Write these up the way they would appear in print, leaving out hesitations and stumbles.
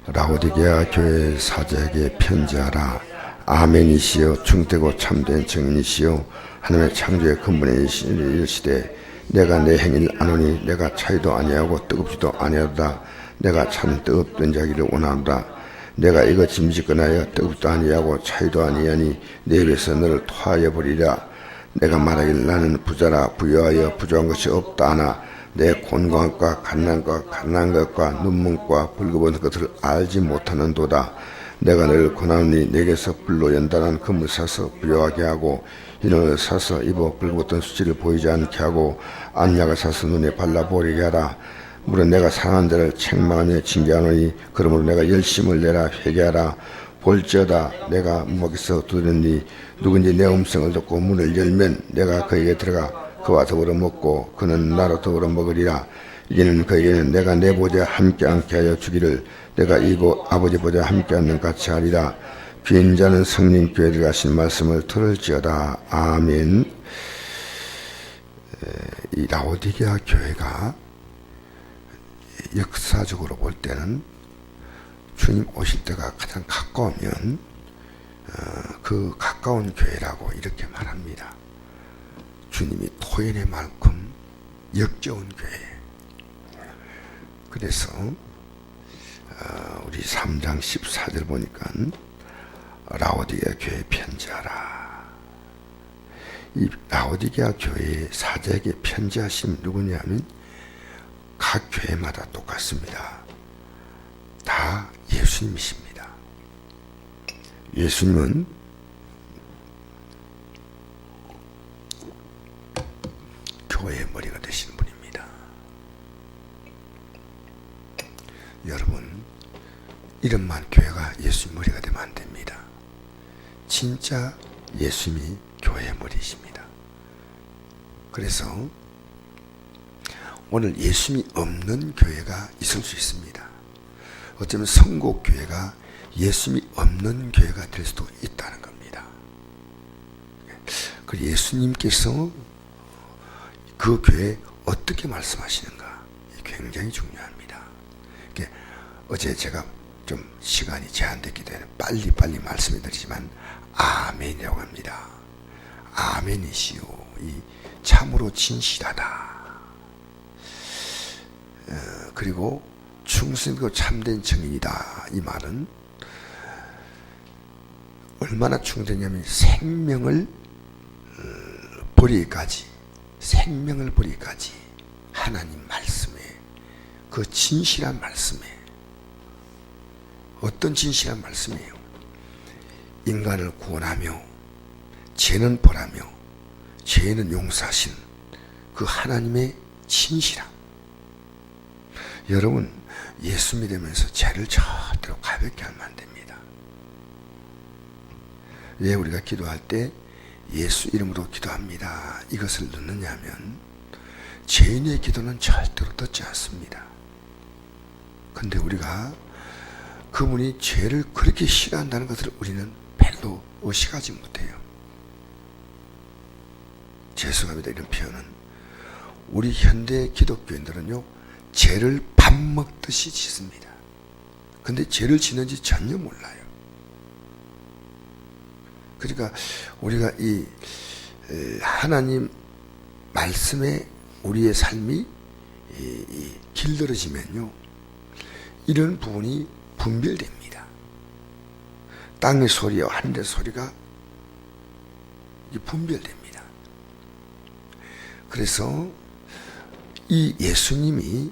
라오디게아 교회 사제에게 편지하라. 아멘이시여 중되고 참된 증인이시여 하나님의 창조의 근본에 이르시되 내가 내 행위를 아노니 내가 차이도 아니하고 뜨겁지도 아니하다. 내가 참 뜨겁던 자기를 원하노라. 내가 이거 짐짓거나여 뜨겁도 아니하고 차이도 아니하니 내 입에서 너를 토하여 버리라. 내가 말하길 나는 부자라 부유하여 부족한 것이 없다 하나 내 곤고함과 가난한 것과 눈먼과 벌거벗은 것을 알지 못하는도다. 내가 너를 권하노니 내게서 불로 연단한 금을 사서 부유하게 하고 흰옷을 사서 입어 벌거벗은 수치를 보이지 않게 하고 안약을 사서 눈에 발라보리게 하라. 물론 내가 상한 자를 책망하며 징계하노니 그러므로 내가 열심을 내라. 회개하라. 볼지어다 내가 문밖에서 두드리니 누구든지 내 음성을 듣고 문을 열면 내가 그에게 들어가 그와 더불어 먹고 그는 나로 더불어 먹으리라. 이제는 그에게는 내가 내 보좌에 함께 앉게 하여 주기를 내가 이곳 아버지 보좌에 함께 앉는 같이 하리라. 귀 있는 자는 성령 교회에 들어가신 말씀을 들을지어다. 아멘. 이 라오디게아 교회가 역사적으로 볼 때는 주님 오실 때가 가장 가까우면 그 가까운 교회라고 이렇게 말합니다. 주님이 토해낼 만큼 역겨운 교회. 그래서 우리 3장 14절 보니까 라오디게아 교회에 편지하라. 이 라오디게아 교회의 사제에게 편지하신 누구냐면 각 교회마다 똑같습니다. 다 예수님이십니다. 예수님은 교회의 머리가 되시는 분입니다. 여러분, 이름만 교회가 예수님 머리가 되면 안 됩니다. 진짜 예수님이 교회의 머리이십니다. 그래서 오늘 예수님이 없는 교회가 있을 수 있습니다. 어쩌면 성곡교회가 예수님이 없는 교회가 될 수도 있다는 겁니다. 그 예수님께서 그 교회에 어떻게 말씀하시는가 굉장히 중요합니다. 어제 제가 좀 시간이 제한됐기 때문에 빨리 말씀해 드리지만 아멘이라고 합니다. 아멘이시오. 이 참으로 진실하다. 그리고 충성되고 참된 증인이다. 이 말은 얼마나 충성되냐면 생명을 버리기까지 하나님 말씀에 그 진실한 말씀에 어떤 진실한 말씀이에요? 인간을 구원하며 죄는 벌하며 죄는 용서하신 그 하나님의 진실함. 여러분 예수 믿으면서 죄를 절대로 가볍게 하면 안 됩니다. 왜 우리가 기도할 때 예수 이름으로 기도합니다. 이것을 넣느냐 하면 죄인의 기도는 절대로 듣지 않습니다. 근데 우리가 그분이 죄를 그렇게 싫어한다는 것을 우리는 별로 의식하지 못해요. 죄송합니다. 이런 표현은 우리 현대 기독교인들은요 죄를 밥 먹듯이 짓습니다. 근데 죄를 짓는지 전혀 몰라요. 그러니까 우리가 이 하나님 말씀에 우리의 삶이 길들어지면요 이런 부분이 분별됩니다. 땅의 소리와 하늘의 소리가 분별됩니다. 그래서 이 예수님이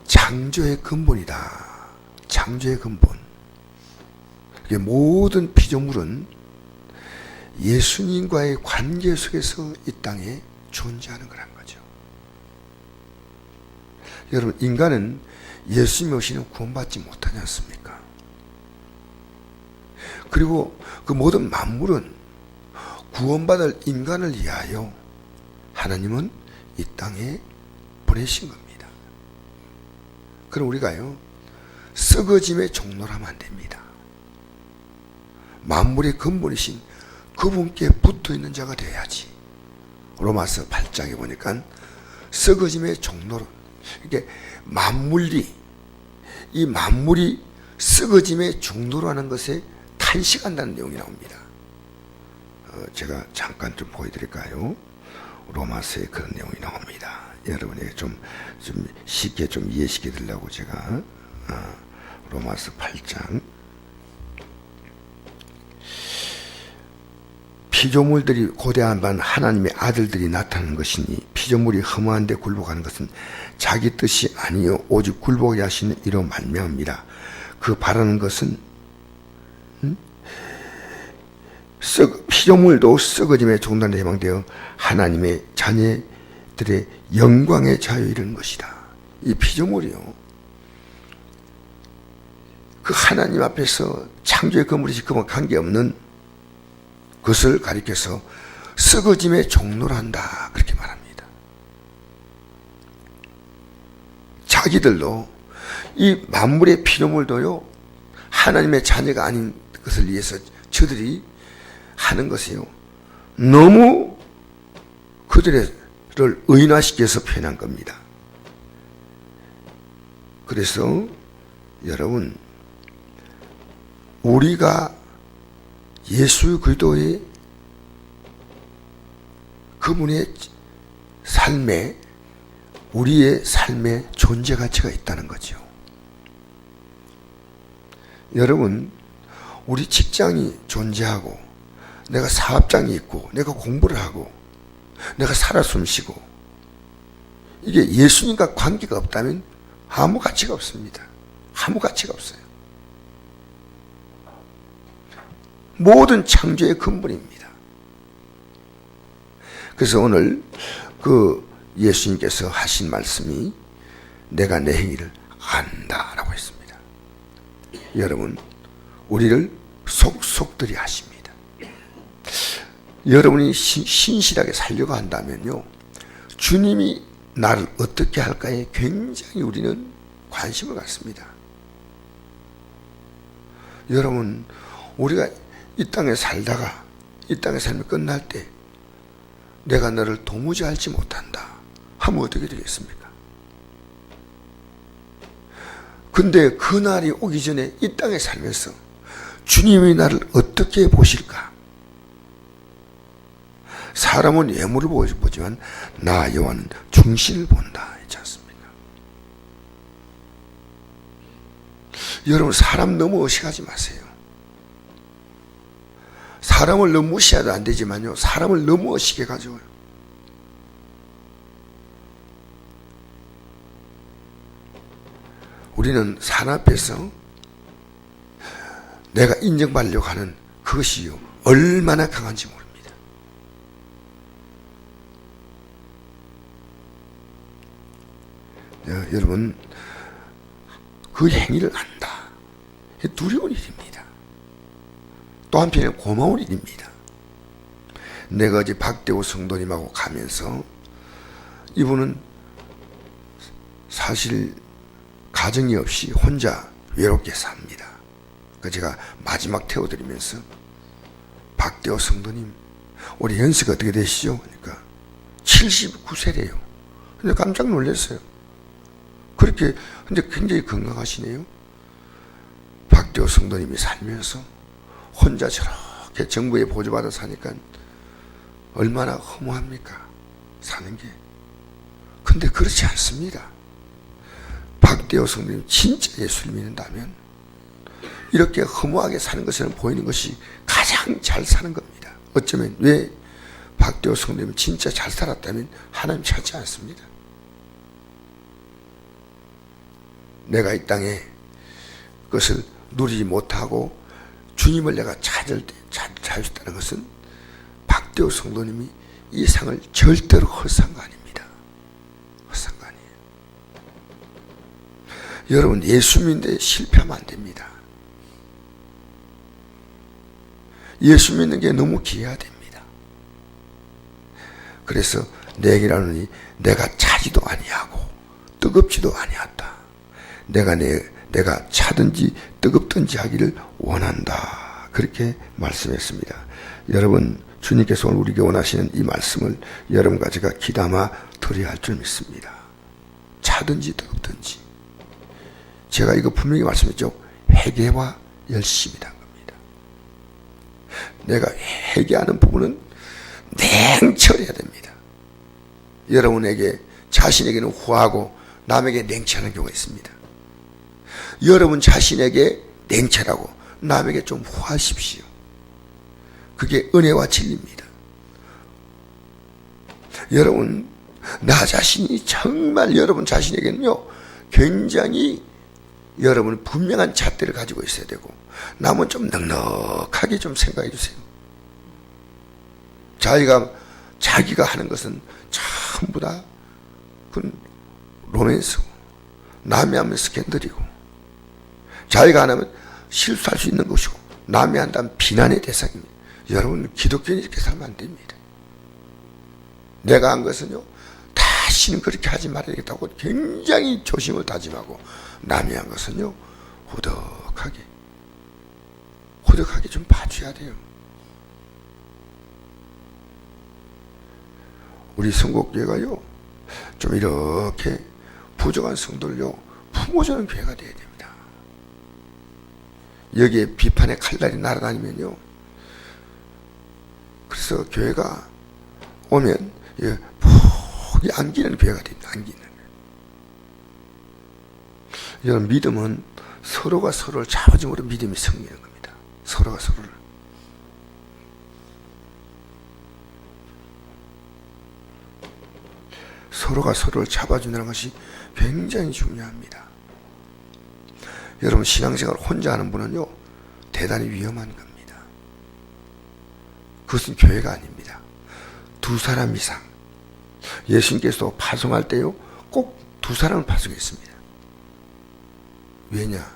창조의 근본이다. 창조의 근본. 모든 피조물은 예수님과의 관계 속에서 이 땅에 존재하는 거란 거죠. 여러분, 인간은 예수님이 오시는 구원받지 못하지 않습니까? 그리고 그 모든 만물은 구원받을 인간을 위하여 하나님은 이 땅에 보내신 겁니다. 그럼 우리가요 썩어짐의 종로라면 안 됩니다. 만물의 근본이신 그분께 붙어있는 자가 되어야지. 로마서 8장에 보니까 썩어짐의 종로로, 이게 만물이 이 만물이 썩어짐의 종로라는 것에 탄식한다는 내용이 나옵니다. 제가 잠깐 좀 보여드릴까요? 로마서에 그런 내용이 나옵니다. 여러분에게 좀 쉽게 좀 이해시켜 드리려고 제가 로마서 8장 피조물들이 고대한 반 하나님의 아들들이 나타나는 것이니 피조물이 허무한 데 굴복하는 것은 자기 뜻이 아니요 오직 굴복하게 하시는 이로 말미암습니다. 그 바라는 것은 피조물도 썩어짐에 종단에 해방되어 하나님의 자녀들의 영광의 자유에 이르는 것이다. 이 피조물이요, 그 하나님 앞에서 창조의 건물이 그와 관계없는 것을 가리켜서 썩어짐의 종로란다 그렇게 말합니다. 자기들도 이 만물의 피조물도요 하나님의 자녀가 아닌 것을 위해서 저들이 하는 것이요 너무 그들을 의인화시켜서 표현한 겁니다. 그래서 여러분, 우리가 예수 그리스도의 그분의 삶에, 우리의 삶에 존재 가치가 있다는 거죠. 여러분, 우리 직장이 존재하고 내가 사업장이 있고 내가 공부를 하고 내가 살아 숨쉬고 이게 예수님과 관계가 없다면 아무 가치가 없습니다. 아무 가치가 없어요. 모든 창조의 근본입니다. 그래서 오늘 그 예수님께서 하신 말씀이 내가 내 행위를 안다라고 했습니다. 여러분, 우리를 속속들이 하십니다. 여러분이 신실하게 살려고 한다면요 주님이 나를 어떻게 할까에 굉장히 우리는 관심을 갖습니다. 여러분, 우리가 이 땅에 살다가 이 땅의 삶이 끝날 때 내가 너를 도무지 알지 못한다 하면 어떻게 되겠습니까? 근데 그날이 오기 전에 이 땅에 살면서 주님이 나를 어떻게 보실까? 사람은 외모를 보지만 나 여호와는 중심을 본다 했지 않습니까? 여러분, 사람 너무 의식하지 마세요. 사람을 너무 무시해도 안 되지만요 사람을 너무 의식해가지고요 우리는 사람 앞에서 내가 인정받으려고 하는 그것이요 얼마나 강한지 모릅니다. 여러분, 그 행위를 안다. 두려운 일입니다. 또 한편에 고마운 일입니다. 내가 어제 박대호 성도님하고 가면서 이분은 사실 가정이 없이 혼자 외롭게 삽니다. 제가 마지막 태워드리면서 박대호 성도님 올해 연세가 어떻게 되시죠? 그러니까 79세래요. 근데 깜짝 놀랐어요. 그렇게 근데 굉장히 건강하시네요. 박대호 성도님이 살면서 혼자 저렇게 정부에 보조받아 사니까 얼마나 허무합니까? 사는 게. 근데 그렇지 않습니다. 박대호 성도님 진짜 예수를 믿는다면 이렇게 허무하게 사는 것처럼 보이는 것이 가장 잘 사는 겁니다. 어쩌면 왜 박대호 성도님은 진짜 잘 살았다면 하나님 찾지 않습니다. 내가 이 땅에 그것을 누리지 못하고 주님을 내가 찾을 때 찾았다는 것은 박대호 성도님이 이 상을 절대로 헛산 거 아닙니다. 헛산 거 아니에요. 여러분, 예수 믿는데 실패하면 안 됩니다. 예수 믿는 게 너무 귀해야 됩니다. 그래서 내게라느니 내가 차지도 아니하고 뜨겁지도 아니하다. 내가 차든지 뜨겁든지 하기를 원한다. 그렇게 말씀했습니다. 여러분, 주님께서 오늘 우리에게 원하시는 이 말씀을 여러분과 제가 귀담아 들어야 할 줄 믿습니다. 차든지 뜨겁든지. 제가 이거 분명히 말씀했죠. 회개와 열심이란 겁니다. 내가 회개하는 부분은 냉철해야 됩니다. 여러분에게 자신에게는 후하고 남에게 냉철한 경우가 있습니다. 여러분 자신에게 냉철하고 남에게 좀 후하십시오. 그게 은혜와 진리입니다. 여러분, 나 자신이 정말 여러분 자신에게는요, 굉장히 여러분 분명한 잣대를 가지고 있어야 되고, 남은 좀 넉넉하게 좀 생각해 주세요. 자기가 하는 것은 전부 다 그건 로맨스고, 남이 하면 스캔들이고, 자기가 안 하면 실수할 수 있는 것이고, 남이 한다면 비난의 대상입니다. 여러분, 기독교인이 이렇게 살면 안 됩니다. 내가 한 것은요, 다시는 그렇게 하지 말아야겠다고 굉장히 조심을 다짐하고, 남이 한 것은요, 후덕하게 좀 봐줘야 돼요. 우리 성곡교회가요, 좀 이렇게 부족한 성도를요, 품어주는 교회가 되어야 됩니다. 여기에 비판의 칼날이 날아다니면요, 그래서 교회가 오면 폭이 안기는 교회가 됩니다. 안기는. 여러분, 믿음은 서로가 서로를 잡아줌으로 믿음이 생기는 겁니다. 서로가 서로를. 서로가 서로를 잡아준다는 것이 굉장히 중요합니다. 여러분, 신앙생활 혼자 하는 분은요, 대단히 위험한 겁니다. 그것은 교회가 아닙니다. 두 사람 이상. 예수님께서 파송할 때요, 꼭 두 사람을 파송했습니다. 왜냐?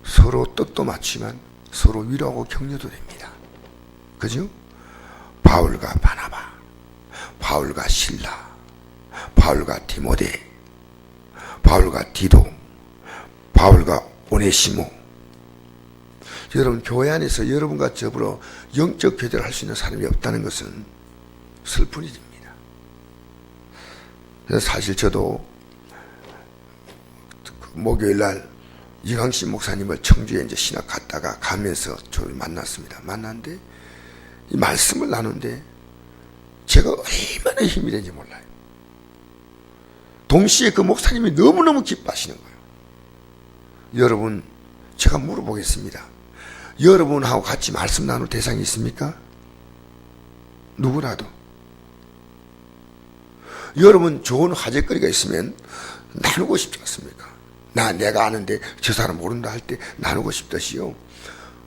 서로 뜻도 맞지만 서로 위로하고 격려도 됩니다. 그죠? 바울과 바나바, 바울과 실라, 바울과 디모데, 바울과 디도, 바울과 오네시모. 여러분, 교회 안에서 여러분과 저보러 영적 교제를 할 수 있는 사람이 없다는 것은 슬픈 일입니다. 그래서 사실 저도 목요일날 이광신 목사님을 청주에 이제 신학 갔다가 가면서 저를 만났습니다. 만났는데 이 말씀을 나누는데 제가 얼마나 힘이 되는지 몰라요. 동시에 그 목사님이 너무너무 기뻐하시는 거예요. 여러분, 제가 물어보겠습니다. 여러분하고 같이 말씀 나눌 대상이 있습니까? 누구라도. 여러분 좋은 화제거리가 있으면 나누고 싶지 않습니까? 내가 아는데 저 사람 모른다 할 때 나누고 싶듯이요.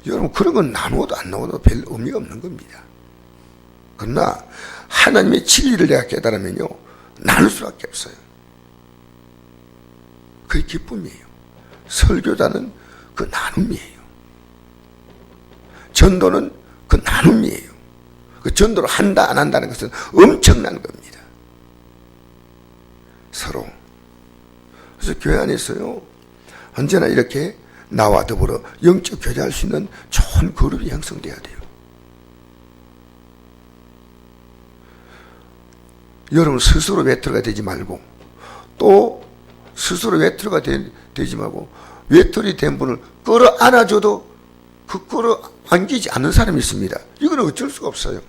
여러분, 그런 건 나누어도 안 나누어도 별 의미가 없는 겁니다. 그러나 하나님의 진리를 내가 깨달으면요, 나눌 수밖에 없어요. 그게 기쁨이에요. 설교자는 그 나눔이에요. 전도는 그 나눔이에요. 그 전도를 한다 안 한다는 것은 엄청난 겁니다. 서로. 그래서 교회 안에서요, 언제나 이렇게 나와 더불어 영적 교제할 수 있는 좋은 그룹이 형성돼야 돼요. 여러분, 스스로 외톨이가 되지 말고, 또 스스로 외톨이가 되지 말고, 외톨이 된 분을 끌어 안아줘도 그 끌어 안기지 않는 사람이 있습니다. 이건 어쩔 수가 없어요.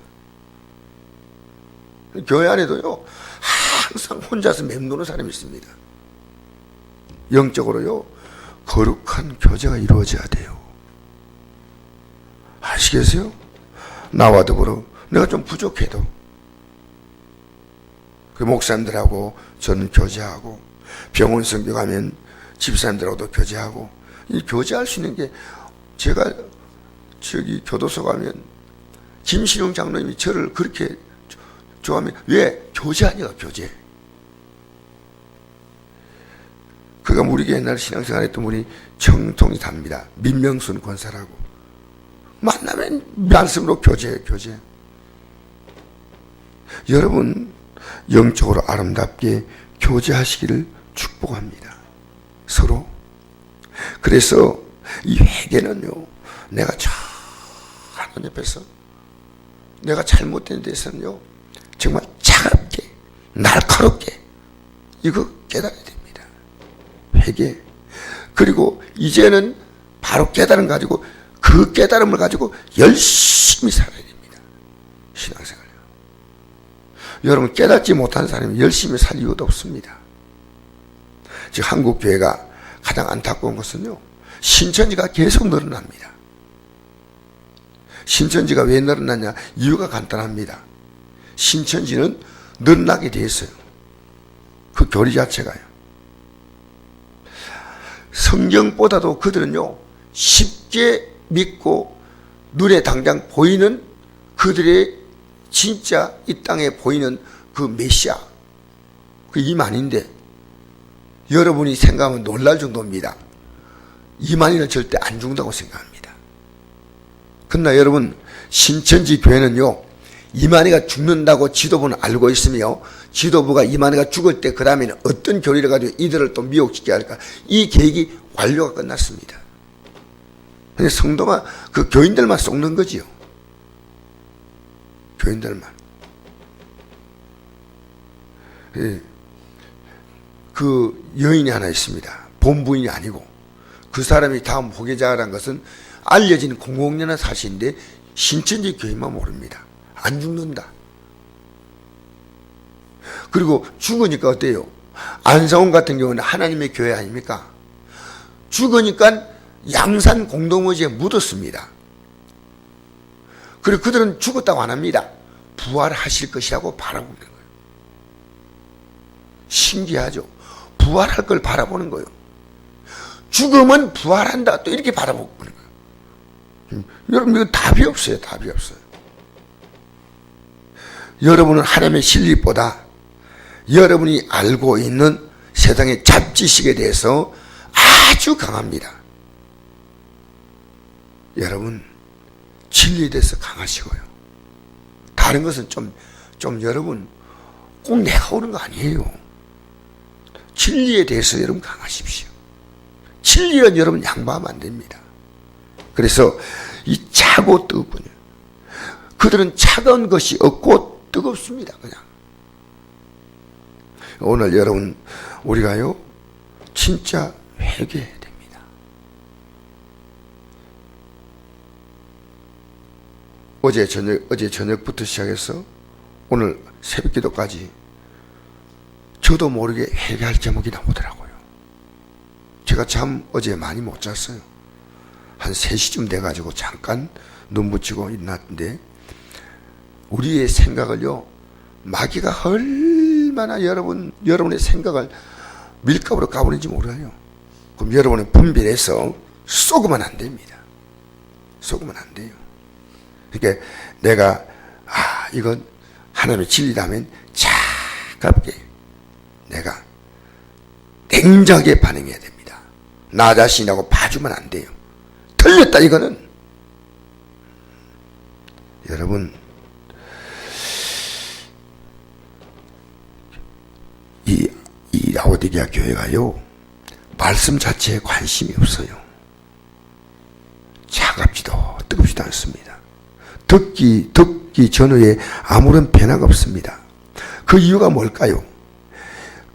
교회 안에도요, 항상 혼자서 맴도는 사람이 있습니다. 영적으로요, 거룩한 교제가 이루어져야 돼요. 아시겠어요? 나와 더불어 내가 좀 부족해도 그 목사님들하고 저는 교제하고, 병원 성교 가면 집사님들하고도 교제하고, 이 교제할 수 있는 게, 제가 저기 교도소 가면 김신웅 장로님이 저를 그렇게 좋아하면, 왜? 교제하니까, 교제. 그가 우리 옛날 신앙생활 했던 분이 청통이 답니다. 민명순 권사라고. 만나면 말씀으로 교제해요, 교제. 여러분, 영적으로 아름답게 교제하시기를 축복합니다. 서로. 그래서 이 회개는요, 내가 하나님 옆에서 내가 잘못된 데서는요, 정말 차갑게, 날카롭게 이거 깨달아야 됩니다. 회개. 그리고 이제는 바로 깨달음 가지고 그 깨달음을 가지고 열심히 살아야 됩니다. 신앙생활을. 여러분 깨닫지 못한 사람이 열심히 살 이유도 없습니다. 지금 한국 교회가 가장 안타까운 것은요, 신천지가 계속 늘어납니다. 신천지가 왜 늘어났냐? 이유가 간단합니다. 신천지는 늘어나게 돼 있어요. 그 교리 자체가요. 성경보다도 그들은요, 쉽게 믿고 눈에 당장 보이는 그들의 진짜 이 땅에 보이는 그 메시아, 그 이만인데 여러분이 생각하면 놀랄 정도입니다. 이만희는 절대 안 죽는다고 생각합니다. 그러나 여러분, 신천지 교회는요, 이만희가 죽는다고 지도부는 알고 있으며, 지도부가 이만희가 죽을 때 그 다음에는 어떤 교리를 가지고 이들을 또 미혹시켜야 할까, 이 계획이 완료가 끝났습니다. 근데 성도만, 그 교인들만 속는 거지요. 교인들만. 그 여인이 하나 있습니다. 본부인이 아니고 그 사람이 다음 후계자라는 것은 알려진 공공연한 사실인데 신천지 교인만 모릅니다. 안 죽는다. 그리고 죽으니까 어때요? 안사원 같은 경우는 하나님의 교회 아닙니까? 죽으니까 양산 공동묘지에 묻었습니다. 그리고 그들은 죽었다고 안 합니다. 부활하실 것이라고 바라보는 거예요. 신기하죠? 부활할 걸 바라보는 거예요. 죽으면 부활한다. 또 이렇게 바라보는 거예요. 여러분, 이거 답이 없어요. 답이 없어요. 여러분은 하나님의 진리보다 여러분이 알고 있는 세상의 잡지식에 대해서 아주 강합니다. 여러분, 진리에 대해서 강하시고요. 다른 것은 좀 여러분, 꼭 내가 오는 거 아니에요. 진리에 대해서 여러분 강하십시오. 진리는 여러분 양보하면 안 됩니다. 그래서 이 차고 뜨거운, 그들은 차가운 것이 없고 뜨겁습니다. 그냥. 오늘 여러분, 우리가요, 진짜 회개해야 됩니다. 어제 저녁부터 시작해서 오늘 새벽 기도까지 저도 모르게 회개할 제목이 나오더라고요. 제가 잠 어제 많이 못 잤어요. 한 3시쯤 돼가지고 잠깐 눈 붙이고 일어났는데, 우리의 생각을요, 마귀가 얼마나 여러분의 생각을 밀가루로 까부는지 몰라요. 그럼 여러분은 분별해서 쏘으면 안 됩니다. 쏘으면 안 돼요. 그러니까 내가 이건 하나님의 진리라면 차갑게 내가 냉정하게 반응해야 됩니다. 나 자신이라고 봐주면 안 돼요. 틀렸다 이거는. 여러분, 이 라오디게아 교회가요, 말씀 자체에 관심이 없어요. 차갑지도 뜨겁지도 않습니다. 듣기 전후에 아무런 변화가 없습니다. 그 이유가 뭘까요?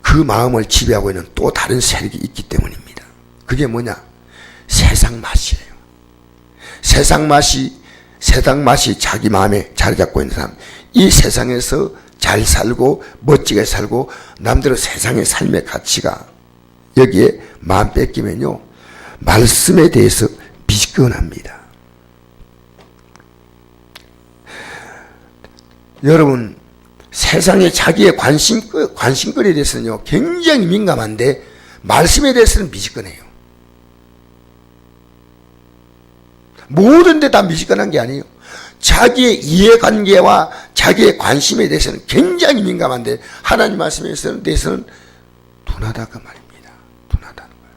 그 마음을 지배하고 있는 또 다른 세력이 있기 때문입니다. 그게 뭐냐? 세상 맛이에요. 세상 맛이 자기 마음에 자리 잡고 있는 사람, 이 세상에서 잘 살고 멋지게 살고 남대로 세상의 삶의 가치가 여기에 마음 뺏기면요, 말씀에 대해서 미지근합니다. 여러분, 세상에 자기의 관심거리에 대해서는요, 굉장히 민감한데 말씀에 대해서는 미지근해요. 모든 데 다 미지근한 게 아니에요. 자기의 이해관계와 자기의 관심에 대해서는 굉장히 민감한데 하나님 말씀에 대해서는 둔하다 그 말입니다. 둔하다는 거예요.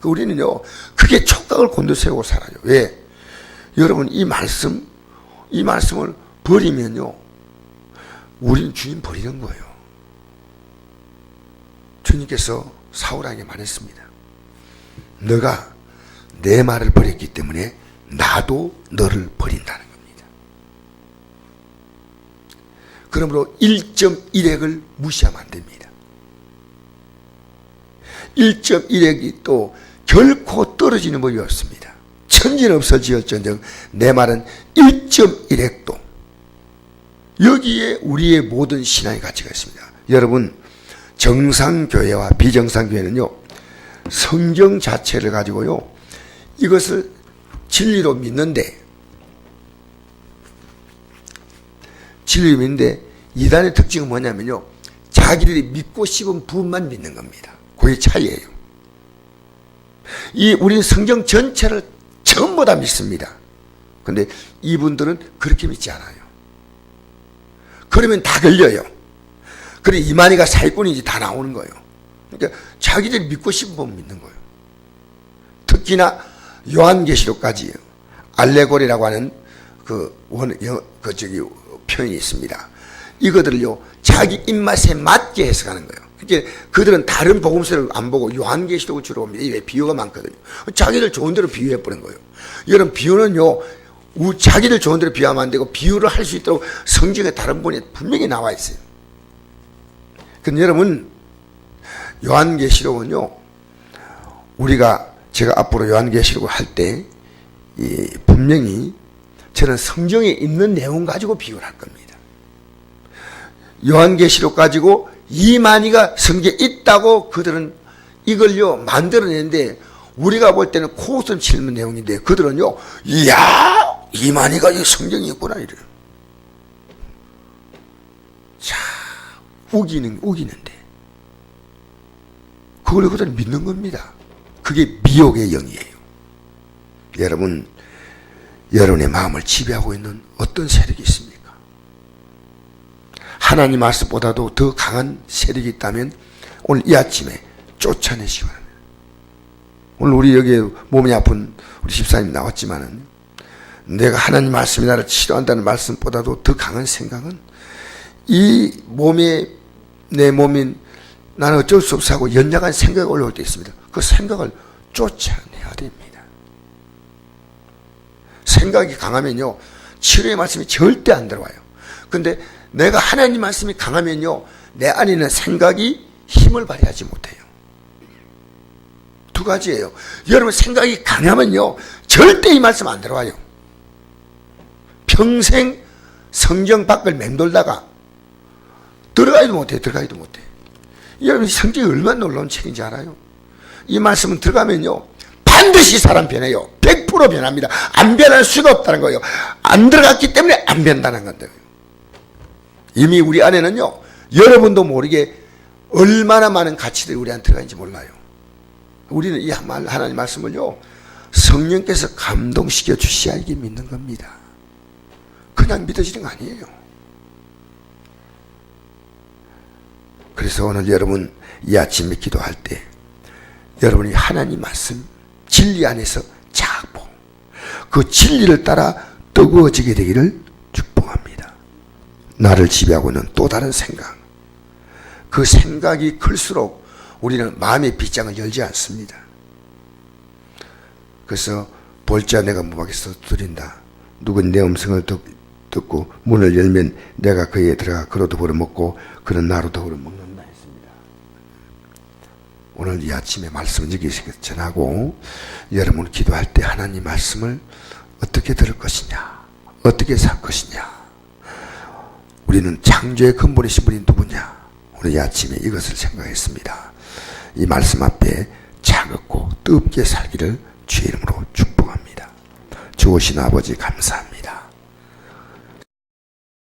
우리는요, 그게 촉각을 곤두세우고 살아요. 왜? 여러분, 이 말씀을 버리면요, 우리는 주님 버리는 거예요. 주님께서 사울에게 말했습니다. 너가 내 말을 버렸기 때문에 나도 너를 버린다는 겁니다. 그러므로 1.1핵을 무시하면 안 됩니다. 1.1핵이 또 결코 떨어지는 법이 없습니다. 천지는 없어지었전정 내 말은 1.1핵도 여기에 우리의 모든 신앙의 가치가 있습니다. 여러분, 정상교회와 비정상교회는요, 성경 자체를 가지고요, 이것을 진리로 믿는데, 이단의 특징은 뭐냐면요, 자기들이 믿고 싶은 부분만 믿는 겁니다. 그게 차이예요. 우리는 성경 전체를 전부 다 믿습니다. 근데 이분들은 그렇게 믿지 않아요. 그러면 다 걸려요. 그래, 이만희가 사기꾼인지 다 나오는 거예요. 그러니까 자기들이 믿고 싶은 부분 믿는 거예요. 특히나 요한계시록까지 알레고리라고 하는 표현이 있습니다. 이거들을요, 자기 입맛에 맞게 해석하는 거예요. 그러니까 그들은 다른 복음서를 안 보고 요한계시록을 주로 봅니다. 왜? 비유가 많거든요. 자기들 좋은 대로 비유해버린 거예요. 여러분, 비유는요, 자기들 좋은 대로 비유하면 안 되고 비유를 할 수 있도록 성경에 다른 부분이 분명히 나와 있어요. 그럼 여러분, 요한계시록은요, 제가 앞으로 요한계시록을 할 때 분명히 저는 성경에 있는 내용 가지고 비유를 할 겁니다. 요한계시록 가지고 이만희가 성경에 있다고 그들은 이걸요 만들어내는데, 우리가 볼 때는 코웃음 치는 내용인데 그들은요, 이야, 이만희가 이 성경이 있구나 이래요. 자, 우기는데 그걸 그들은 믿는 겁니다. 그게 미혹의 영이에요. 여러분, 여러분의 마음을 지배하고 있는 어떤 세력이 있습니까? 하나님 말씀보다도 더 강한 세력이 있다면 오늘 이 아침에 쫓아내시기 바랍니다. 오늘 우리 여기에 몸이 아픈 우리 집사님 나왔지만은, 내가 하나님 말씀이 나를 치료한다는 말씀보다도 더 강한 생각은 내 몸인 나는 어쩔 수 없어 하고 연약한 생각이 올라올 때 있습니다. 그 생각을 쫓아내야 됩니다. 생각이 강하면요, 치료의 말씀이 절대 안 들어와요. 근데 내가 하나님 말씀이 강하면요, 내 안에 있는 생각이 힘을 발휘하지 못해요. 두 가지예요. 여러분, 생각이 강하면요, 절대 이 말씀 안 들어와요. 평생 성경 밖을 맴돌다가 들어가지도 못해. 여러분, 성경이 얼마나 놀라운 책인지 알아요? 이 말씀은 들어가면요, 반드시 사람 변해요. 100% 변합니다. 안 변할 수가 없다는 거예요. 안 들어갔기 때문에 안 변한다는 건데요. 이미 우리 안에는요, 여러분도 모르게 얼마나 많은 가치들이 우리 안에 들어가는지 몰라요. 우리는 이 하나님 말씀을요, 성령께서 감동시켜 주셔야 이게 믿는 겁니다. 그냥 믿어지는 거 아니에요. 그래서 오늘 여러분 이 아침에 기도할 때 여러분이 하나님 말씀 진리 안에서 자고 그 진리를 따라 뜨거워지게 되기를 축복합니다. 나를 지배하고 있는 또 다른 생각, 그 생각이 클수록 우리는 마음의 빗장을 열지 않습니다. 그래서 볼자 내가 무밖에서 두드린다. 누군 내 음성을 듣고 문을 열면 내가 그에 들어가 그로 더불어 먹고 그는 나로 더불어 먹는다 했습니다. 오늘 이 아침에 말씀을 여기서 전하고, 여러분 기도할 때 하나님 말씀을 어떻게 들을 것이냐, 어떻게 살 것이냐, 우리는 창조의 근본이신 분이 누구냐, 오늘 이 아침에 이것을 생각했습니다. 이 말씀 앞에 차갑고 뜨겁게 살기를 주의 이름으로 축복합니다. 좋으신 아버지 감사합니다.